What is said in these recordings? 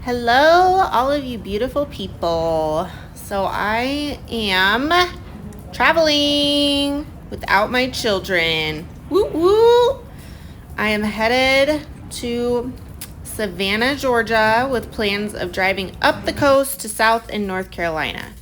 Hello, all of you beautiful people. So I am traveling without my children. Woo woo! I am headed to Savannah, Georgia with plans of driving up the coast to South and North Carolina.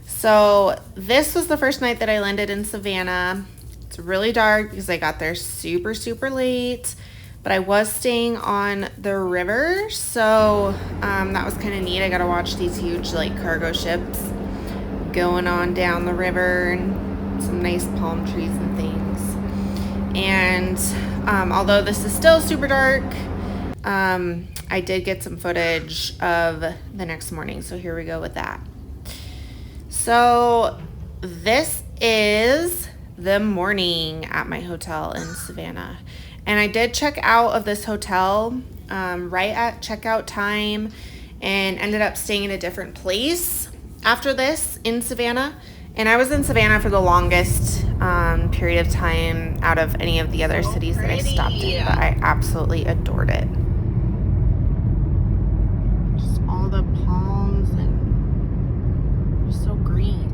So this was the first night that I landed in Savannah. It's really dark because I got there super late. But I was staying on the river, so that was kind of neat. I got to watch these huge cargo ships going on down the river and some nice palm trees and things. And although this is still super dark, I did get some footage of the next morning, so here we go with that. So this is the morning at my hotel in Savannah. And I did check out of this hotel right at checkout time and ended up staying in a different place after this in Savannah. And I was in Savannah for the longest period of time out of any of the other cities that I stopped in. But I absolutely adored it. Just all the palms and just so green.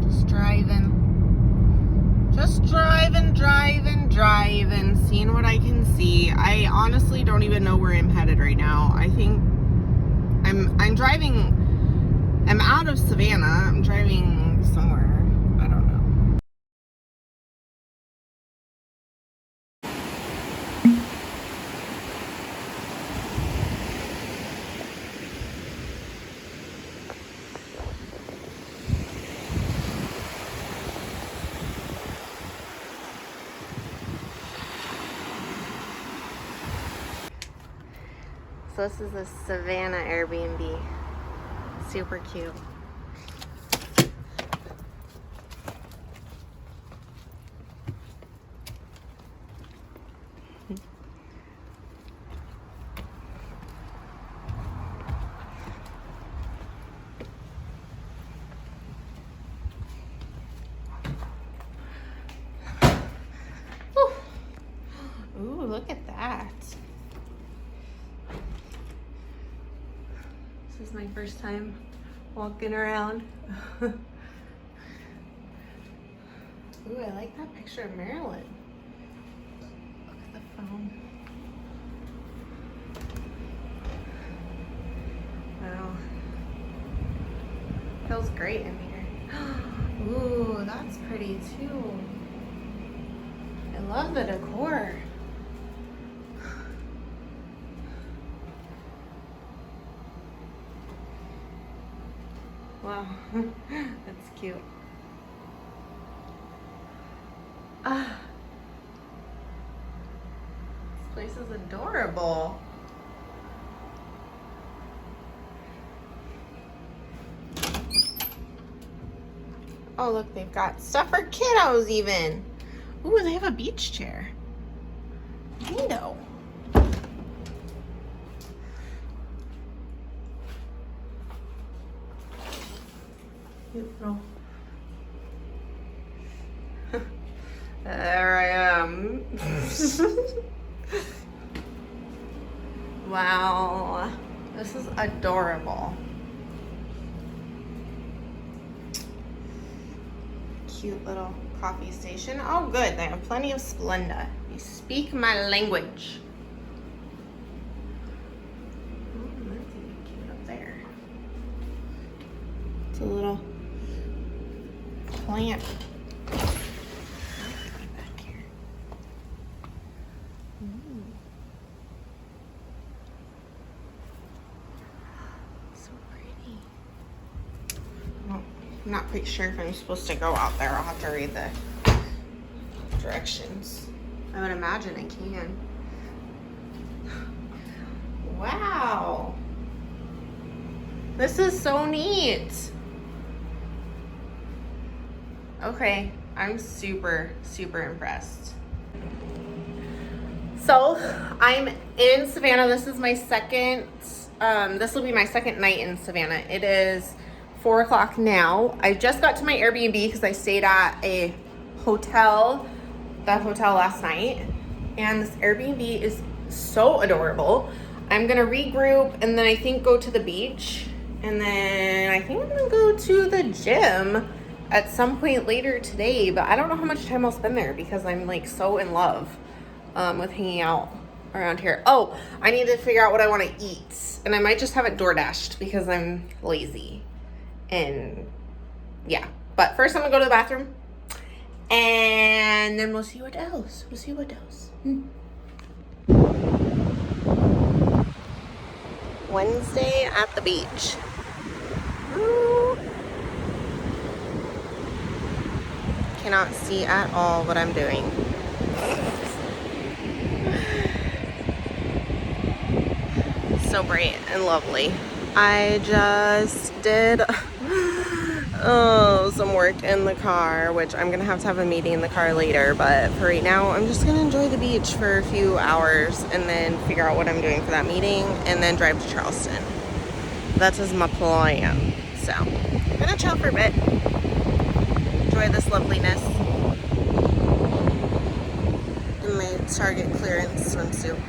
Just driving. Just driving, seeing what I can see. I honestly don't even know where I'm headed right now. I think I'm driving, I'm out of Savannah. I'm driving somewhere. I don't know. So this is a Savannah Airbnb. Super cute. Ooh, look at that. This is my first time walking around. Ooh, I like that picture of Marilyn. Look at the phone. Wow. Feels great in here. Ooh, that's pretty too. I love the decor. Wow, that's cute. Ah, this place is adorable. Oh, look, they've got stuff for kiddos even. Ooh, they have a beach chair. Neato. No. There I am. Wow, this is adorable. Cute little coffee station. Oh good, they have plenty of Splenda. You speak my language. Oh, that's even cute up there. It's a little plant. Back here. So pretty. Well, I'm not quite sure if I'm supposed to go out there. I'll have to read the directions. I would imagine I can. Wow. This is so neat. Okay, I'm super impressed. So I'm in Savannah. This is my second, this will be my second night in Savannah. It is 4 o'clock now. I just got to my Airbnb because I stayed at a hotel, that hotel last night. and this Airbnb is so adorable. I'm gonna regroup and then I think go to the beach, and then I think I'm gonna go to the gym at some point later today, but I don't know how much time I'll spend there because I'm like so in love with hanging out around here. Oh, I need to figure out what I want to eat, and I might just have it DoorDashed because I'm lazy. And yeah, but first I'm gonna go to the bathroom, and then we'll see what else. Wednesday at the beach. Woo. Cannot see at all what I'm doing. So bright and lovely. I just did some work in the car, which I'm gonna have a meeting in the car later, but for right now I'm just gonna enjoy the beach for a few hours and then figure out what I'm doing for that meeting and then drive to Charleston. That is my plan. So I'm gonna chill for a bit, enjoy this loveliness in my Target clearance swimsuit.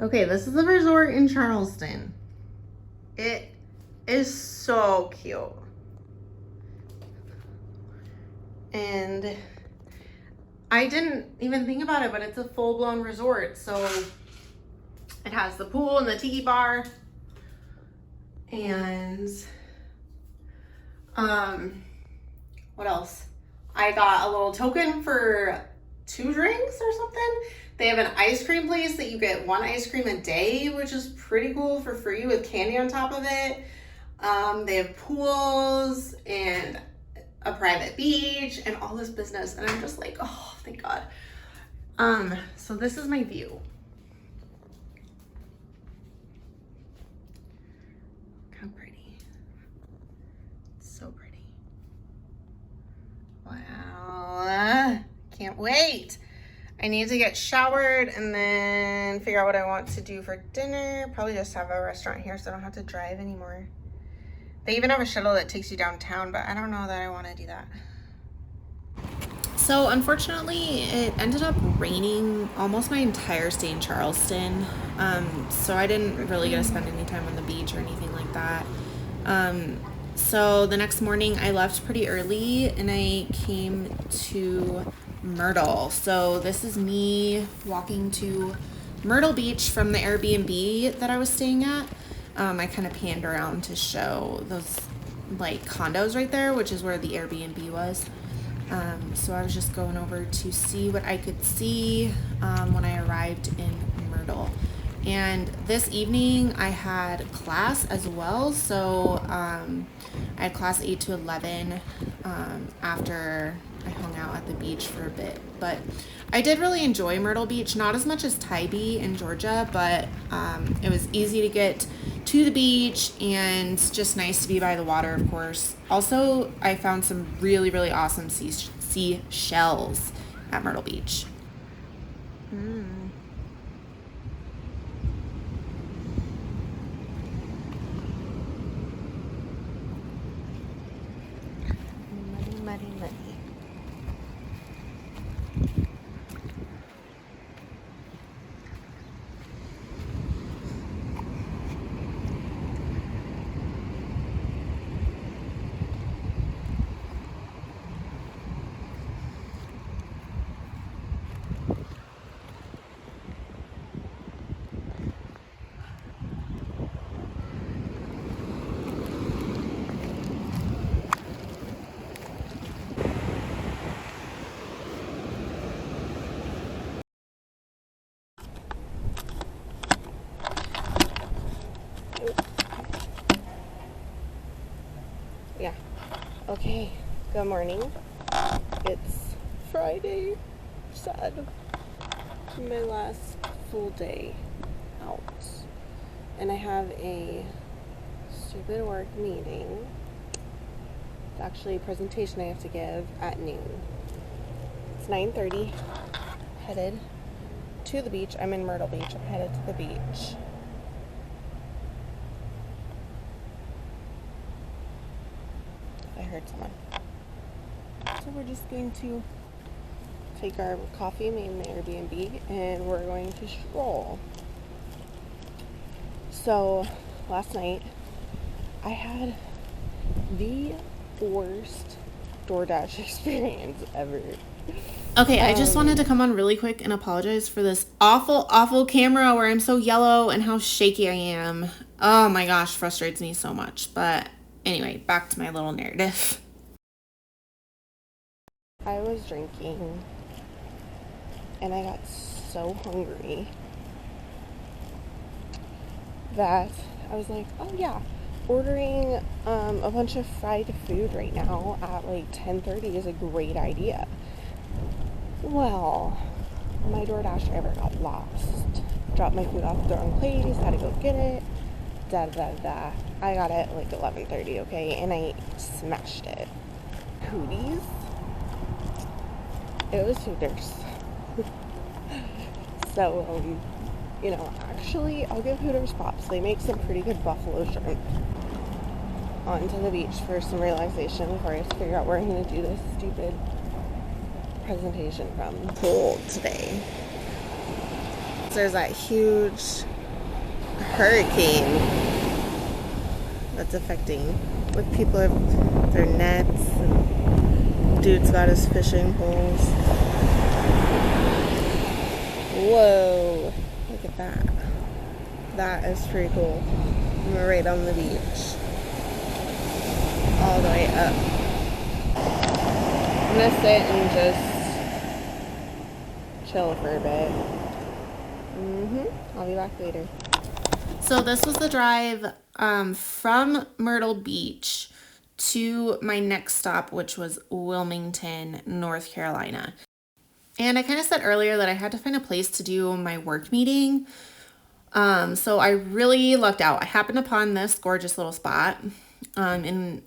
Okay, this is the resort in Charleston. It is so cute. And I didn't even think about it, but it's a full-blown resort. So it has the pool and the tiki bar. And what else? I got a little token for 2 drinks or something. They have an ice cream place that you get 1 ice cream a day, which is pretty cool, for free with candy on top of it. They have pools and a private beach and all this business. And I'm just like, oh, thank God. So this is my view. How pretty. So pretty. Wow. Can't wait. I need to get showered and then figure out what I want to do for dinner. Probably just have a restaurant here so I don't have to drive anymore. They even have a shuttle that takes you downtown, but I don't know that I want to do that. So unfortunately, it ended up raining almost my entire stay in Charleston. So I didn't really get to spend any time on the beach or anything like that. So the next morning I left pretty early and I came to Myrtle. So this is me walking to Myrtle Beach from the Airbnb that I was staying at. I kind of panned around to show those like condos right there, which is where the Airbnb was. So I was just going over to see what I could see when I arrived in Myrtle. And this evening I had class as well. So I had class 8 to 11 after I hung out at the beach for a bit. But I did really enjoy Myrtle Beach, not as much as Tybee in Georgia, but it was easy to get to the beach and just nice to be by the water, of course. Also, I found some really, really awesome seashells at Myrtle Beach. Muddy. Yeah. Okay. Good morning. It's Friday. Sad. My last full day out. And I have a stupid work meeting. It's actually a presentation I have to give at noon. It's 9:30. Headed to the beach. I'm in Myrtle Beach. I'm headed to the beach. I heard someone. So we're just going to take our coffee made in the Airbnb and we're going to stroll. So last night I had the worst DoorDash experience ever. Okay, I just wanted to come on really quick and apologize for this awful camera where I'm so yellow and how shaky I am. Oh my gosh, frustrates me so much. But anyway, back to my little narrative. I was drinking and I got so hungry that I was like, oh yeah, ordering a bunch of fried food right now at like 10:30 is a great idea. Well, my DoorDash driver got lost. Dropped my food off at the wrong place, had to go get it. I got it at like 11:30, okay? And I smashed it. Hooters? It was Hooters. So, actually, I'll give Hooters props. They make some pretty good buffalo shrimp. Onto the beach for some relaxation before I have to figure out where I'm going to do this stupid presentation from. Cold today. So there's that huge hurricane that's affecting, with people have their nets, and dude's got his fishing poles. Whoa, look at that. That is pretty cool. We're right on the beach, all the way up. I'm gonna sit and just chill for a bit. I'll be back later. So this was the drive from Myrtle Beach to my next stop, which was Wilmington, North Carolina. And I kind of said earlier that I had to find a place to do my work meeting. So I really lucked out. I happened upon this gorgeous little spot in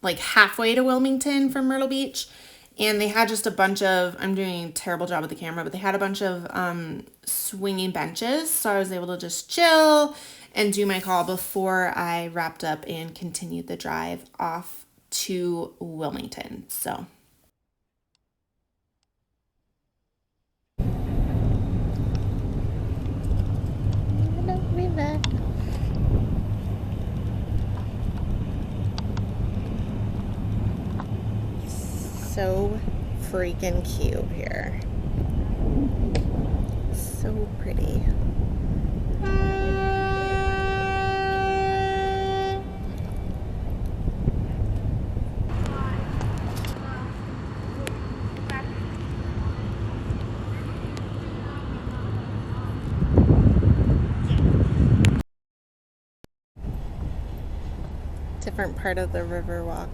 like halfway to Wilmington from Myrtle Beach. And they had just a bunch of, I'm doing a terrible job with the camera, but they had a bunch of swinging benches. So I was able to just chill and do my call before I wrapped up and continued the drive off to Wilmington. So. So freaking cute here. So pretty. Different part of the river walk.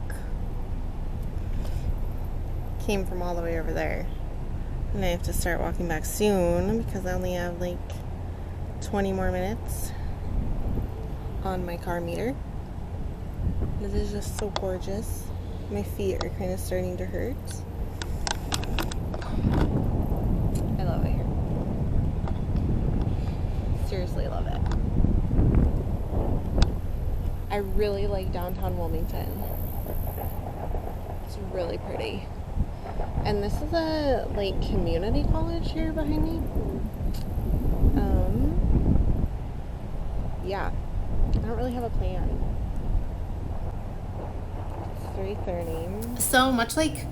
Came from all the way over there. And I have to start walking back soon because I only have like 20 more minutes on my car meter. This is just so gorgeous. My feet are kind of starting to hurt. I love it here. Seriously love it. I really like downtown Wilmington. It's really pretty. And this is a like community college here behind me. Yeah, I don't really have a plan. It's 3:30. So much like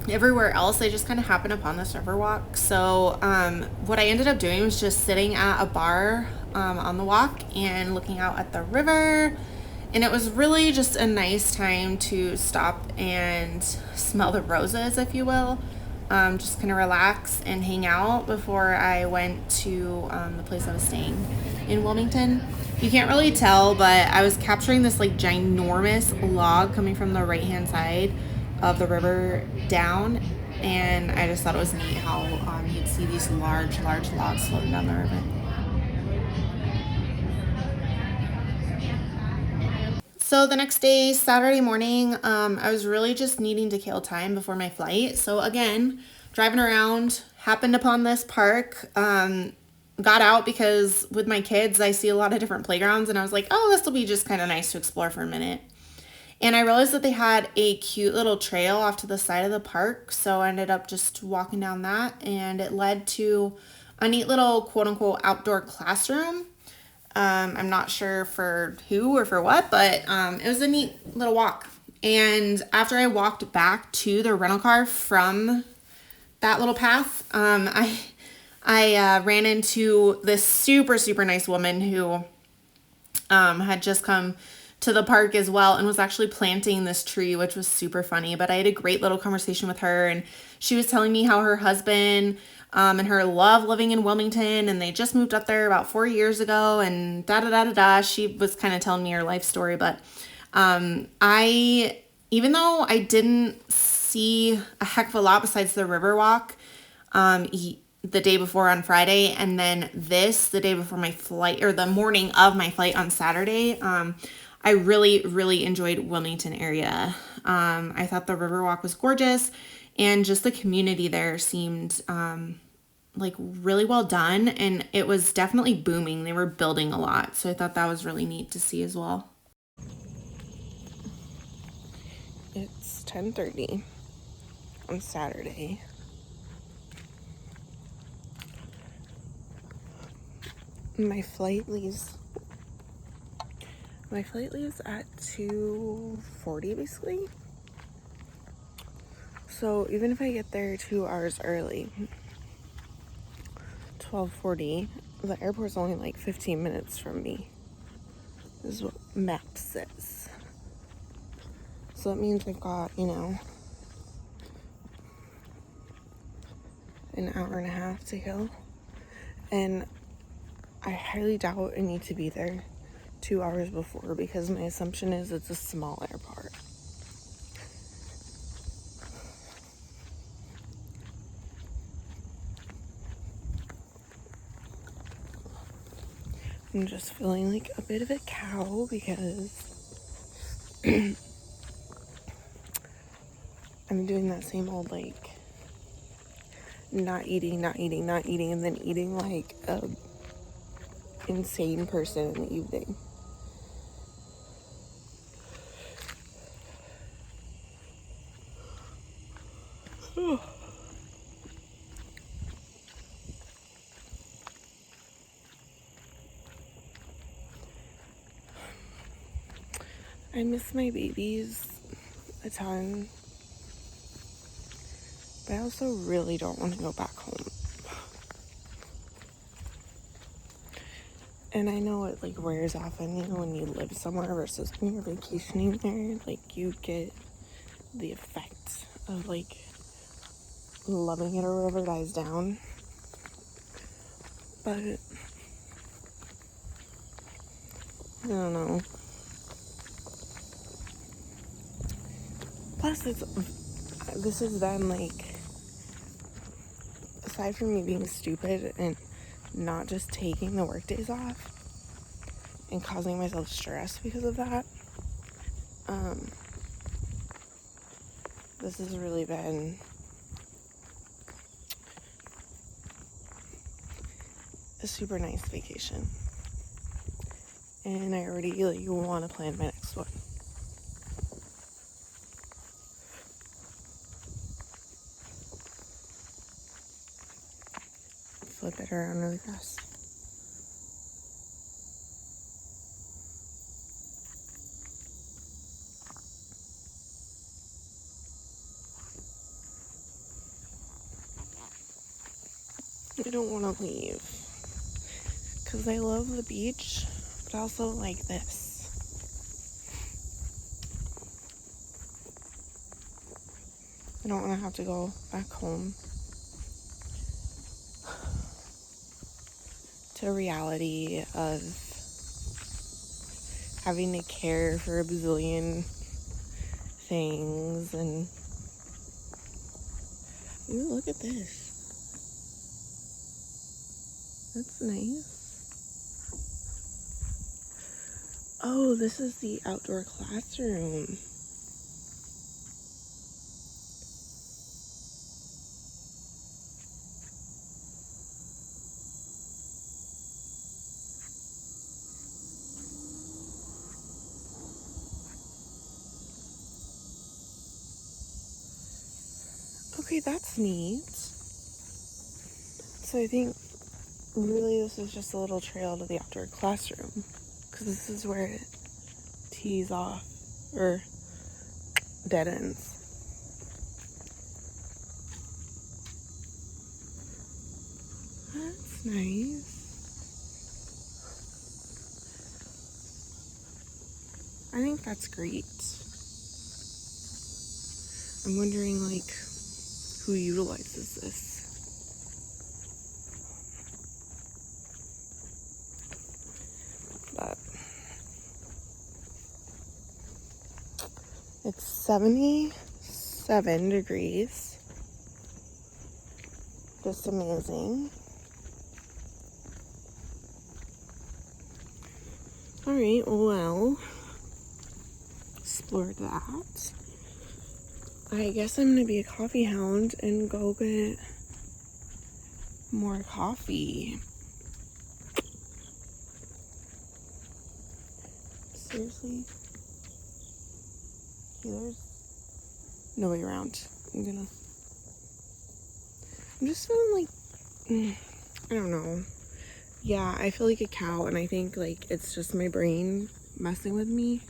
everywhere else, I just kind of happened upon this river walk. So what I ended up doing was just sitting at a bar on the walk and looking out at the river. And it was really just a nice time to stop and smell the roses, if you will. Just kind of relax and hang out before I went to the place I was staying in Wilmington. You can't really tell, but I was capturing this like ginormous log coming from the right-hand side of the river down. And I just thought it was neat how you'd see these large logs floating down the river. So the next day, Saturday morning, I was really just needing to kill time before my flight. So again, driving around, happened upon this park, got out because with my kids, I see a lot of different playgrounds and I was like, oh, this will be just kind of nice to explore for a minute. And I realized that they had a cute little trail off to the side of the park. So I ended up just walking down that and it led to a neat little quote unquote outdoor classroom. I'm not sure for who or for what, but it was a neat little walk. And after I walked back to the rental car from that little path, I ran into this super nice woman who had just come to the park as well and was actually planting this tree, which was super funny. But I had a great little conversation with her, and she was telling me how her husband and her love living in Wilmington, and they just moved up there about 4 years ago, and She was kind of telling me her life story, but even though I didn't see a heck of a lot besides the river walk the day before on Friday, and then the day before my flight, or the morning of my flight on Saturday, I really enjoyed Wilmington area. I thought the river walk was gorgeous, and just the community there seemed like really well done, and it was definitely booming. They were building a lot, so I thought that was really neat to see as well. It's 10:30 on Saturday. My flight leaves My flight leaves at 2:40 basically. So even if I get there 2 hours early, 12:40, the airport's only like 15 minutes from me. This is what Maps says. So that means I've got, an hour and a half to kill. And I highly doubt I need to be there 2 hours before because my assumption is it's a small airport. I'm just feeling like a bit of a cow because I'm doing that same old like not eating, and then eating like a insane person in the evening. I miss my babies a ton, but I also really don't want to go back home. And I know it like wears off on you when you live somewhere versus when you're vacationing there. Like you get the effect of like loving it or whatever dies down. But I don't know. Plus, this has been like, aside from me being stupid and not just taking the work days off and causing myself stress because of that, this has really been a super nice vacation. And I already like want to plan my next one. Flip it around really fast. I don't want to leave because I love the beach, but I also like this. I don't want to have to go back home to reality of having to care for a bazillion things. And ooh, look at this. That's nice. Oh, this is the outdoor classroom. Okay, that's neat. So I think really this is just a little trail to the outdoor classroom because this is where it tees off or dead ends. That's nice. I think that's great. I'm wondering like who utilizes this. But it's 77 degrees. Just amazing. Alright, well, explored that. I guess I'm gonna be a coffee hound and go get more coffee. Seriously? Okay, there's nobody around. I'm just feeling like, I don't know. Yeah, I feel like a cow, and I think like it's just my brain messing with me.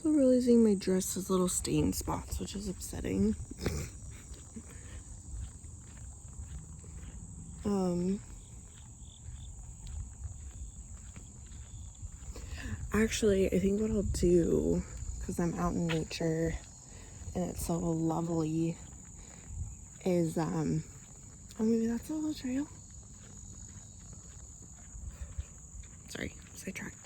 So realizing my dress has little stain spots, which is upsetting. Actually, I think what I'll do, because I'm out in nature and it's so lovely, is, oh, maybe that's a little trail. Sorry, sidetracked.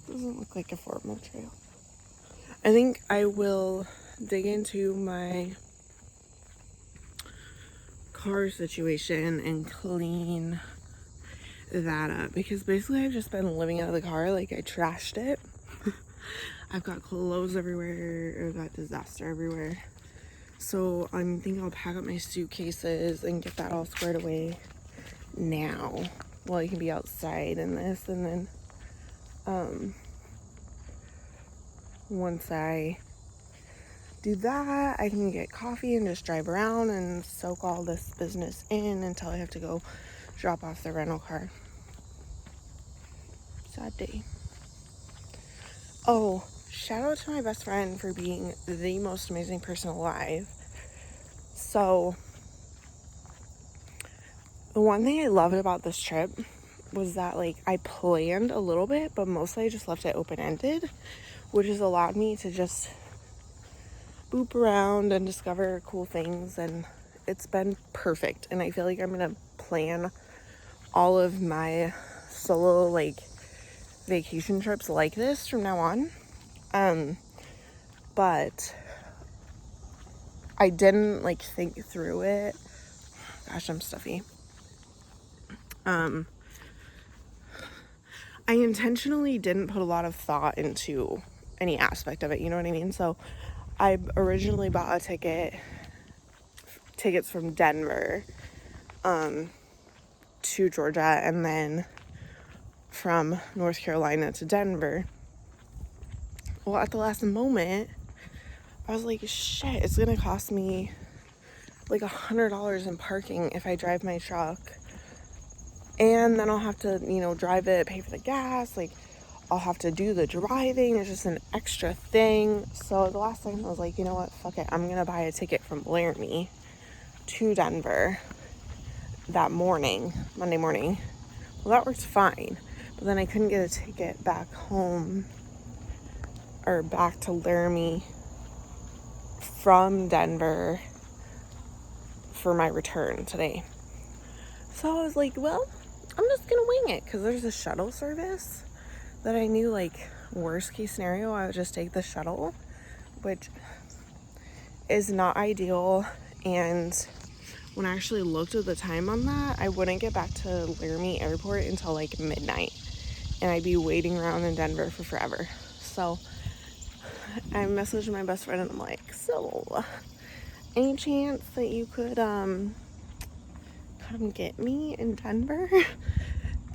Doesn't look like a formal trail. I think I will dig into my car situation and clean that up, because basically I've just been living out of the car. Like, I trashed it. I've got clothes everywhere. I've got disaster everywhere. So I'm thinking I'll pack up my suitcases and get that all squared away now while I can be outside in this. And then once I do that, I can get coffee and just drive around and soak all this business in until I have to go drop off the rental car. Sad day. Oh, shout out to my best friend for being the most amazing person alive. So, the one thing I loved about this trip was that, like, I planned a little bit, but mostly I just left it open-ended, which has allowed me to just boop around and discover cool things, and it's been perfect. And I feel like I'm gonna plan all of my solo, like, vacation trips like this from now on. But I didn't, like, think through it. Gosh, I'm stuffy. I intentionally didn't put a lot of thought into any aspect of it, you know what I mean? So I originally bought tickets from Denver to Georgia, and then from North Carolina to Denver. Well, at the last moment, I was like, shit, it's gonna cost me like $100 in parking if I drive my truck. And then I'll have to, drive it, pay for the gas. Like, I'll have to do the driving. It's just an extra thing. So the last time I was like, you know what? Fuck it. I'm going to buy a ticket from Laramie to Denver that morning, Monday morning. Well, that worked fine. But then I couldn't get a ticket back home or back to Laramie from Denver for my return today. So I was like, well, I'm just gonna wing it, because there's a shuttle service that I knew, like, worst case scenario, I would just take the shuttle, which is not ideal. And when I actually looked at the time on that, I wouldn't get back to Laramie Airport until like midnight, and I'd be waiting around in Denver for forever. So I messaged my best friend and I'm like, so any chance that you could come get me in Denver?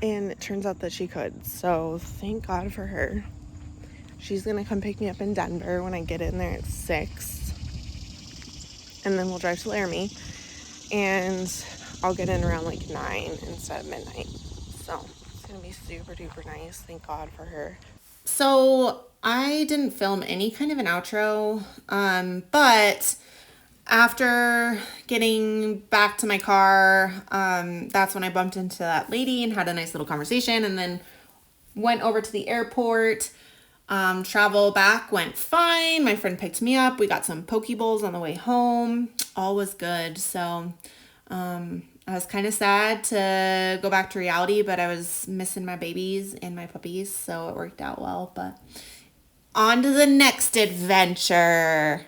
And it turns out that she could, so thank God for her. She's gonna come pick me up in Denver when I get in there at 6, and then we'll drive to Laramie, and I'll get in around like 9 instead of midnight. So it's gonna be super duper nice. Thank God for her. So I didn't film any kind of an outro, but after getting back to my car, that's when I bumped into that lady and had a nice little conversation, and then went over to the airport. Travel back went fine. My friend picked me up. We got some poke bowls on the way home. All was good. So I was kind of sad to go back to reality, but I was missing my babies and my puppies, so it worked out well. But on to the next adventure.